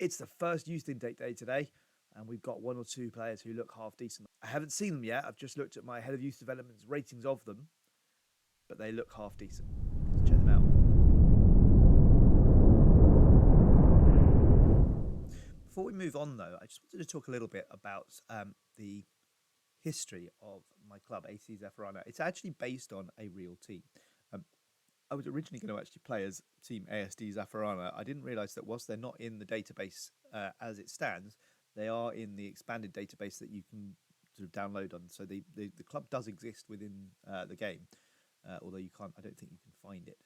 It's the first youth intake day today, and we've got one or two players who look half decent. I haven't seen them yet. I've just looked at my head of youth development's ratings of them, but they look half decent. Let's check them out. Before we move on, though, I just wanted to talk a little bit about the history of my club, AC Zaffarana. It's actually based on a real team. I was originally going to actually play as Team ASD Zaffarana. I didn't realise that whilst they're not in the database as it stands, they are in the expanded database that you can sort of download on. So the club does exist within the game, although you can't. I don't think you can find it.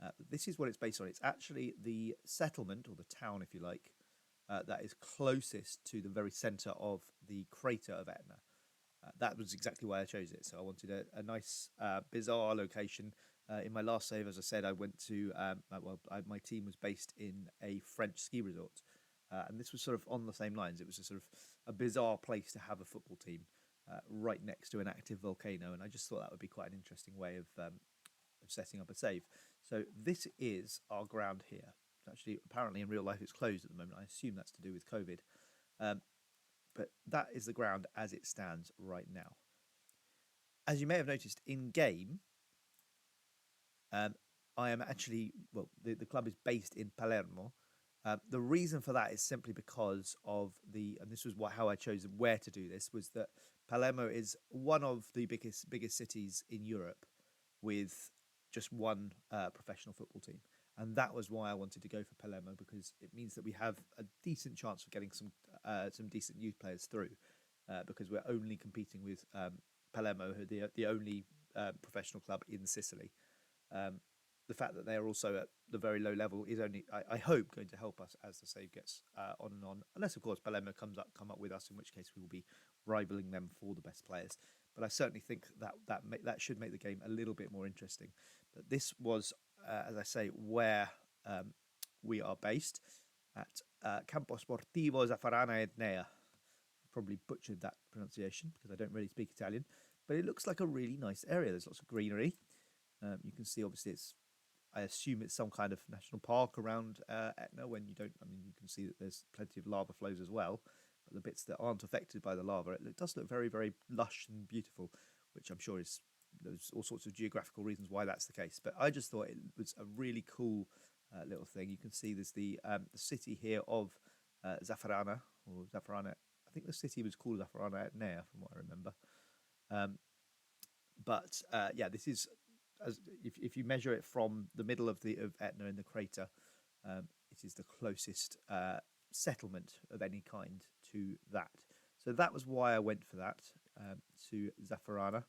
But this is what it's based on. It's actually the settlement, or the town, if you like, that is closest to the very centre of the crater of Etna. That was exactly why I chose it. So I wanted a nice, bizarre location. In my last save, as I said, I went to, my team was based in a French ski resort. And this was sort of on the same lines. It was a sort of a bizarre place to have a football team right next to an active volcano. And I just thought that would be quite an interesting way of setting up a save. So this is our ground here. Actually, apparently in real life it's closed at the moment. I assume that's to do with COVID. But that is the ground as it stands right now. As you may have noticed in game, I am actually, the club is based in Palermo. The reason for that is simply because of and this was how I chose where to do this, was that Palermo is one of the biggest cities in Europe with just one professional football team. And that was why I wanted to go for Palermo, because it means that we have a decent chance of getting some decent youth players through, because we're only competing with Palermo, who are the only professional club in Sicily. The fact that they are also at the very low level is only, I hope, going to help us as the save gets on and on. Unless, of course, Palermo come up with us, in which case we will be rivaling them for the best players. But I certainly think that should make the game a little bit more interesting. But this was, as I say, where we are based at Campo Sportivo Zaffarana Etnea. Probably butchered that pronunciation because I don't really speak Italian, but it looks like a really nice area. There's lots of greenery. You can see, obviously, I assume it's some kind of national park around Etna. When you don't, you can see that there's plenty of lava flows as well. But the bits that aren't affected by the lava, it does look very, very lush and beautiful, which I'm sure there's all sorts of geographical reasons why that's the case. But I just thought it was a really cool little thing. You can see there's the city here of Zaffarana, or Zaffarana. I think the city was called Zaffarana Etnea, from what I remember. This is, if you measure it from the middle of Etna in the crater, it is the closest settlement of any kind to that. So that was why I went for that, to Zaffarana.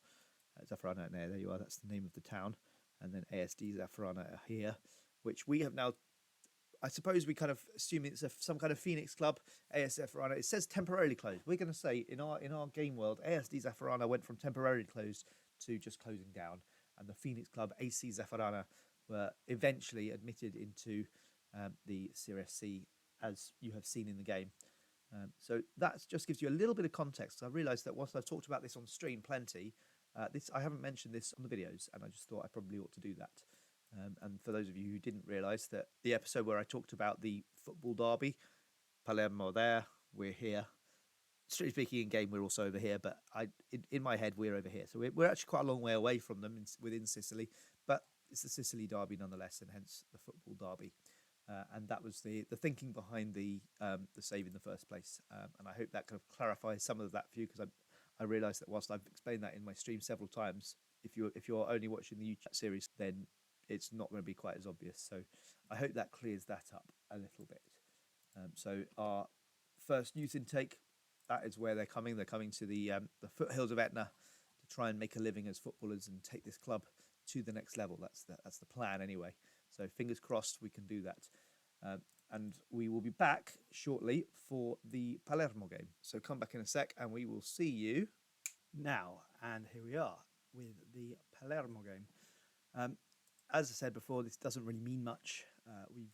Zaffarana Etna, there you are, that's the name of the town. And then ASD Zaffarana here, which we have now, I suppose we kind of assume it's some kind of Phoenix club, AS Zaffarana. It says temporarily closed. We're going to say in our game world, ASD Zaffarana went from temporarily closed to just closing down. And the Phoenix club, AC Zaffarana, were eventually admitted into the Serie C, as you have seen in the game. So that just gives you a little bit of context. I realised that whilst I've talked about this on stream plenty, I haven't mentioned this on the videos, and I just thought I probably ought to do that. And for those of you who didn't realise, that the episode where I talked about the football derby, Palermo there, we're here. Strictly speaking, in game we're also over here, but in my head we're over here. So we're actually quite a long way away from them within Sicily, but it's the Sicily derby nonetheless, and hence the football derby. And that was the thinking behind the save in the first place. And I hope that kind of clarifies some of that for you, because I realise that whilst I've explained that in my stream several times, if you're only watching the YouTube series, then it's not going to be quite as obvious. So I hope that clears that up a little bit. So our first youth intake, that is where they're coming. They're coming to the foothills of Etna to try and make a living as footballers and take this club to the next level. That's the plan anyway. So fingers crossed we can do that. And we will be back shortly for the Palermo game. So come back in a sec and we will see you now. And here we are with the Palermo game. As I said before, this doesn't really mean much. We've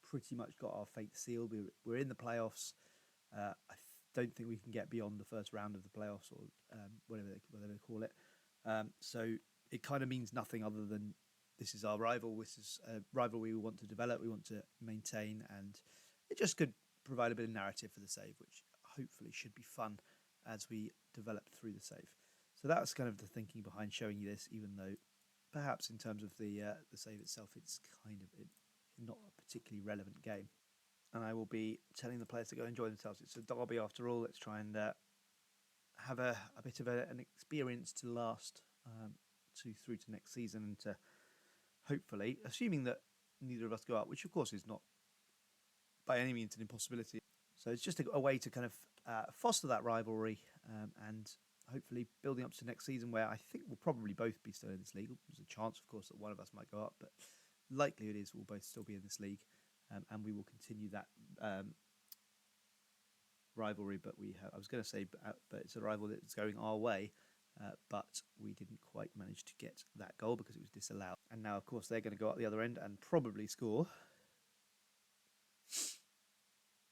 pretty much got our fate sealed. We're in the playoffs. I don't think we can get beyond the first round of the playoffs, or whatever they call it. So it kind of means nothing other than this is our rival. This is a rivalry we want to develop, we want to maintain, and it just could provide a bit of narrative for the save, which hopefully should be fun as we develop through the save. So that was kind of the thinking behind showing you this, even though perhaps in terms of the save itself, it's kind of not a particularly relevant game. And I will be telling the players to go enjoy themselves. It's a derby after all. Let's try and have a bit of an experience to last through to next season, and to hopefully, assuming that neither of us go up, which of course is not by any means an impossibility. So it's just a way to kind of foster that rivalry and hopefully building up to next season, where I think we'll probably both be still in this league. There's a chance, of course, that one of us might go up, but likelihood is we'll both still be in this league, and we will continue that rivalry. But I was going to say, but it's a rival that's going our way, but we didn't quite manage to get that goal because it was disallowed. And now, of course, they're going to go up the other end and probably score.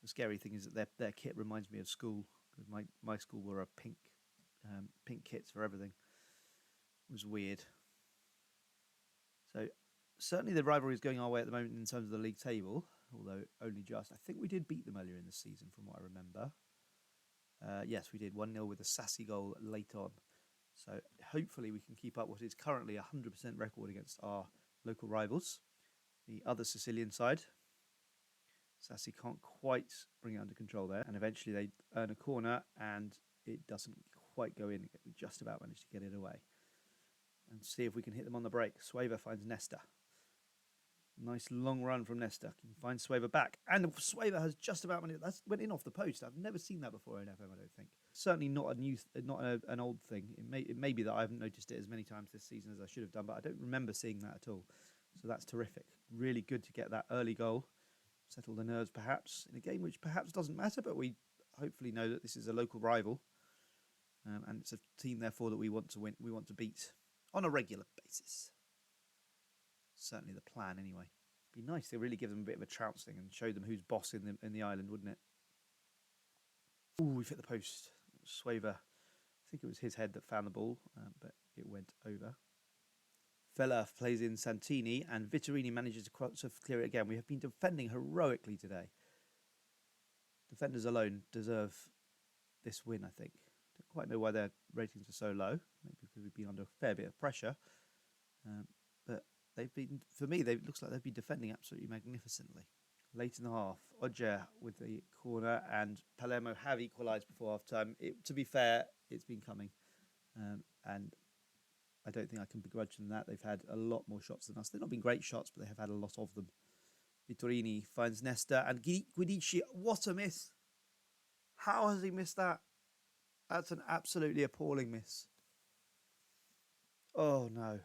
The scary thing is that their kit reminds me of school, because my school wore a pink kits for everything. It was weird. So certainly the rivalry is going our way at the moment in terms of the league table, although only just. I think we did beat them earlier in the season, from what I remember. Yes, we did 1-0 with a sassy goal late on. So hopefully we can keep up what is currently a 100% record against our local rivals, the other Sicilian side. Sassy can't quite bring it under control there, and eventually they earn a corner and it doesn't quite go in. We just about managed to get it away. And see if we can hit them on the break. Sueva finds Nesta. Nice long run from Nesta. Can find Sueva back. And Sueva has just about managed. That went in off the post. I've never seen that before in FM, I don't think. Certainly not an old thing. It may be that I haven't noticed it as many times this season as I should have done, but I don't remember seeing that at all. So that's terrific. Really good to get that early goal. Settle the nerves perhaps in a game which perhaps doesn't matter, but we hopefully know that this is a local rival. And it's a team, therefore, that we want to win. We want to beat on a regular basis. Certainly the plan, anyway. It'd be nice to really give them a bit of a trouncing and show them who's boss in the island, wouldn't it? Ooh, we've hit the post. Sueva, I think it was his head that found the ball, but it went over. Vella plays in Santini, and Vittorini manages to clear it again. We have been defending heroically today. Defenders alone deserve this win, I think. Don't quite know why their ratings are so low. Maybe because we've been under a fair bit of pressure. But they've been, for me, it looks like they've been defending absolutely magnificently. Late in the half, Odger with the corner, and Palermo have equalised before half-time. To be fair, it's been coming. And I don't think I can begrudge them that. They've had a lot more shots than us. They've not been great shots, but they have had a lot of them. Vittorini finds Nesta, and Guidici, what a miss. How has he missed that? That's an absolutely appalling miss. Oh no,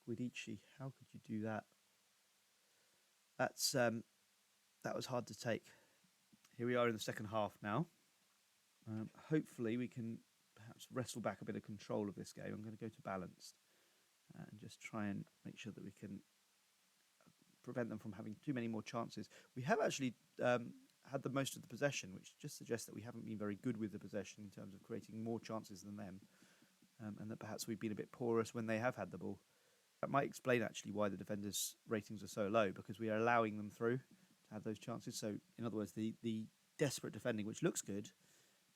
Guidici, how could you do that? That was hard to take. Here we are in the second half now. Hopefully we can perhaps wrestle back a bit of control of this game. I'm going to go to balanced and just try and make sure that we can prevent them from having too many more chances. We have actually had the most of the possession, which just suggests that we haven't been very good with the possession in terms of creating more chances than them, and that perhaps we've been a bit porous when they have had the ball. That might explain actually why the defenders' ratings are so low, because we are allowing them through to have those chances. So in other words, the desperate defending, which looks good,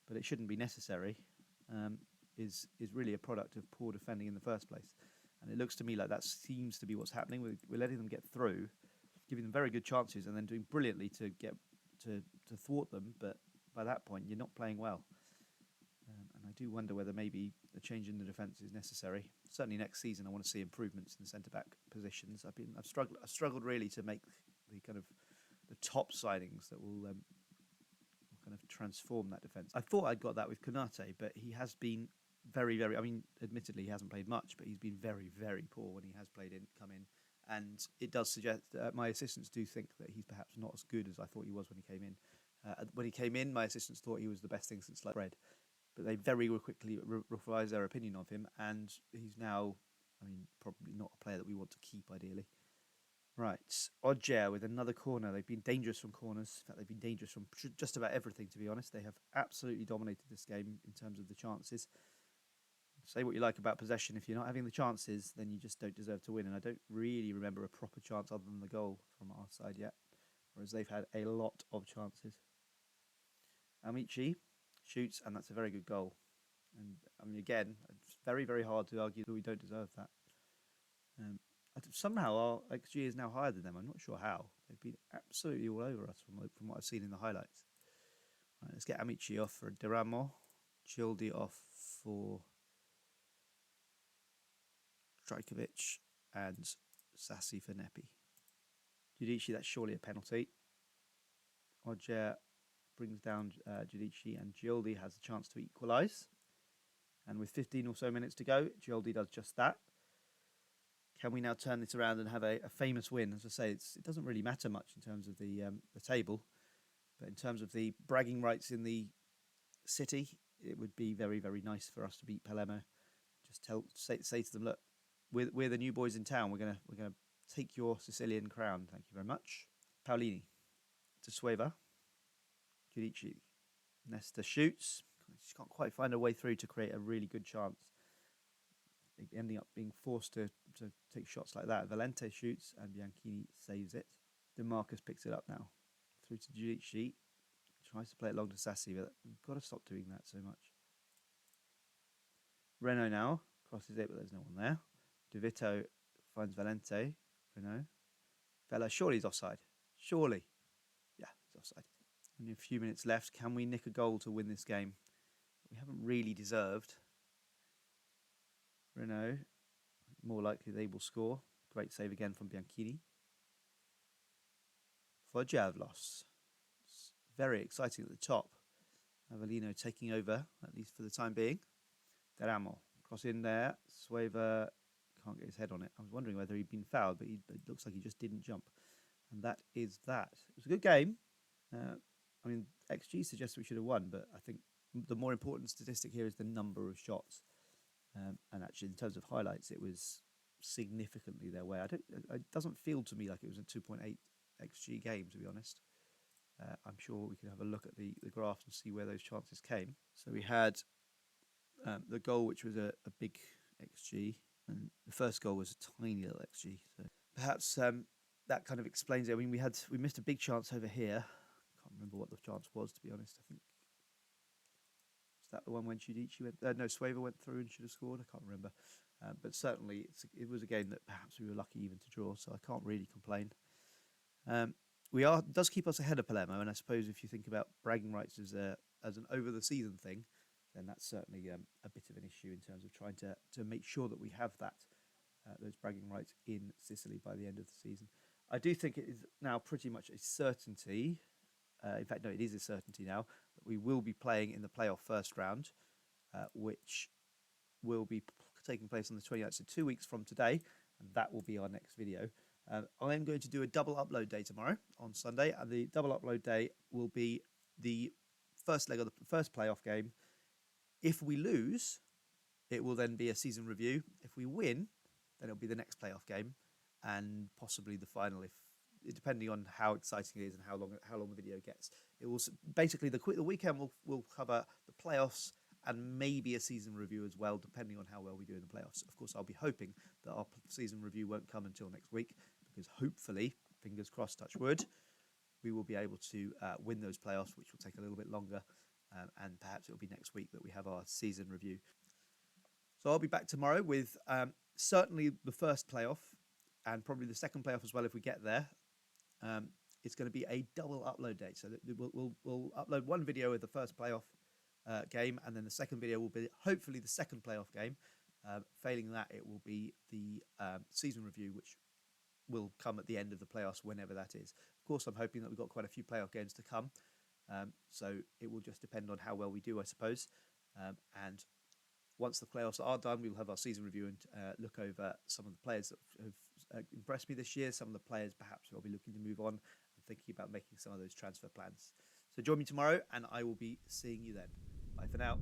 but it shouldn't be necessary, is really a product of poor defending in the first place. And it looks to me like that seems to be what's happening. We're letting them get through, giving them very good chances, and then doing brilliantly to get to thwart them. But by that point, you're not playing well. And I do wonder whether maybe a change in the defence is necessary. Certainly next season, I want to see improvements in the centre-back positions. I've struggled really to make the kind of the top signings that will kind of transform that defence. I thought I'd got that with Konate, but he has been very, very. I mean, admittedly, he hasn't played much, but he's been very, very poor when he has come in. And it does suggest my assistants do think that he's perhaps not as good as I thought he was when he came in. When he came in, my assistants thought he was the best thing since sliced bread. But they very quickly revised their opinion of him, and he's now, probably not a player that we want to keep, ideally. Right, Odger with another corner. They've been dangerous from corners. In fact, they've been dangerous from just about everything, to be honest. They have absolutely dominated this game in terms of the chances. Say what you like about possession. If you're not having the chances, then you just don't deserve to win. And I don't really remember a proper chance other than the goal from our side yet, whereas they've had a lot of chances. Amici shoots, and that's a very good goal. And I mean, again, it's very, very hard to argue that we don't deserve that. Somehow our XG is now higher than them. I'm not sure how. They've been absolutely all over us from what I've seen in the highlights. Right, let's get Amici off for Deramo, Childi off for Trajkovic, and Sassi for Nepi. Giudici, that's surely a penalty. Ogier brings down Giudici, and Gildi has a chance to equalise. And with 15 or so minutes to go, Gildi does just that. Can we now turn this around and have a famous win? As I say, it doesn't really matter much in terms of the table, but in terms of the bragging rights in the city, it would be very, very nice for us to beat Palermo. Just say to them, look, we're the new boys in town. We're gonna take your Sicilian crown. Thank you very much. Paolini to Sueva. Giudici. Nesta shoots. She can't quite find a way through to create a really good chance. Ending up being forced to take shots like that. Valente shoots and Bianchini saves it. DeMarcus picks it up now. Through to Giudici. Tries to play it long to Sassi, but we've got to stop doing that so much. Renault now crosses it, but there's no one there. De Vito finds Valente. Renault. Vela, surely he's offside. Surely. Yeah, he's offside. Only a few minutes left. Can we nick a goal to win this game? We haven't really deserved. Renault, more likely they will score. Great save again from Bianchini. For Javlos. It's very exciting at the top. Avellino taking over, at least for the time being. Deramo, cross in there. Sueva can't get his head on it. I was wondering whether he'd been fouled, but it looks like he just didn't jump. And that is that. It was a good game. I mean, XG suggests we should have won, but I think the more important statistic here is the number of shots. And actually, in terms of highlights, it was significantly their way. It doesn't feel to me like it was a 2.8 XG game, to be honest. I'm sure we can have a look at the graphs and see where those chances came. So we had the goal, which was a big XG, and the first goal was a tiny little XG. So perhaps that kind of explains it. I mean, we missed a big chance over here. Can't remember what the chance was, to be honest. I think. Is that the one when Giudici went? No, Sueva went through and should have scored. I can't remember. But certainly, it was a game that perhaps we were lucky even to draw, so I can't really complain. Does keep us ahead of Palermo, and I suppose if you think about bragging rights as an over the season thing, then that's certainly a bit of an issue in terms of trying to make sure that we have those bragging rights in Sicily by the end of the season. I do think it is now pretty much a certainty. In fact, no, it is a certainty now that we will be playing in the playoff first round, which will be taking place on the 29th, so 2 weeks from today, and that will be our next video. I am going to do a double upload day tomorrow on Sunday, and the double upload day will be the first leg of the first playoff game. If we lose, it will then be a season review. If we win, then it'll be the next playoff game, and possibly the final, depending on how exciting it is and how long the video gets. It will basically the weekend will cover the playoffs and maybe a season review as well, depending on how well we do in the playoffs. Of course, I'll be hoping that our season review won't come until next week, because hopefully, fingers crossed, touch wood, we will be able to win those playoffs, which will take a little bit longer, and perhaps it'll be next week that we have our season review. So I'll be back tomorrow with certainly the first playoff and probably the second playoff as well if we get there. It's going to be a double upload day, so we'll upload one video of the first playoff game, and then the second video will be hopefully the second playoff game. Failing that, it will be the season review, which will come at the end of the playoffs, whenever that is. Of course, I'm hoping that we've got quite a few playoff games to come, so it will just depend on how well we do, I suppose. And once the playoffs are done, we'll have our season review and look over some of the players that have impressed me this year, some of the players perhaps who I'll be looking to move on, and thinking about making some of those transfer plans. So join me tomorrow, and I will be seeing you then. Bye for now.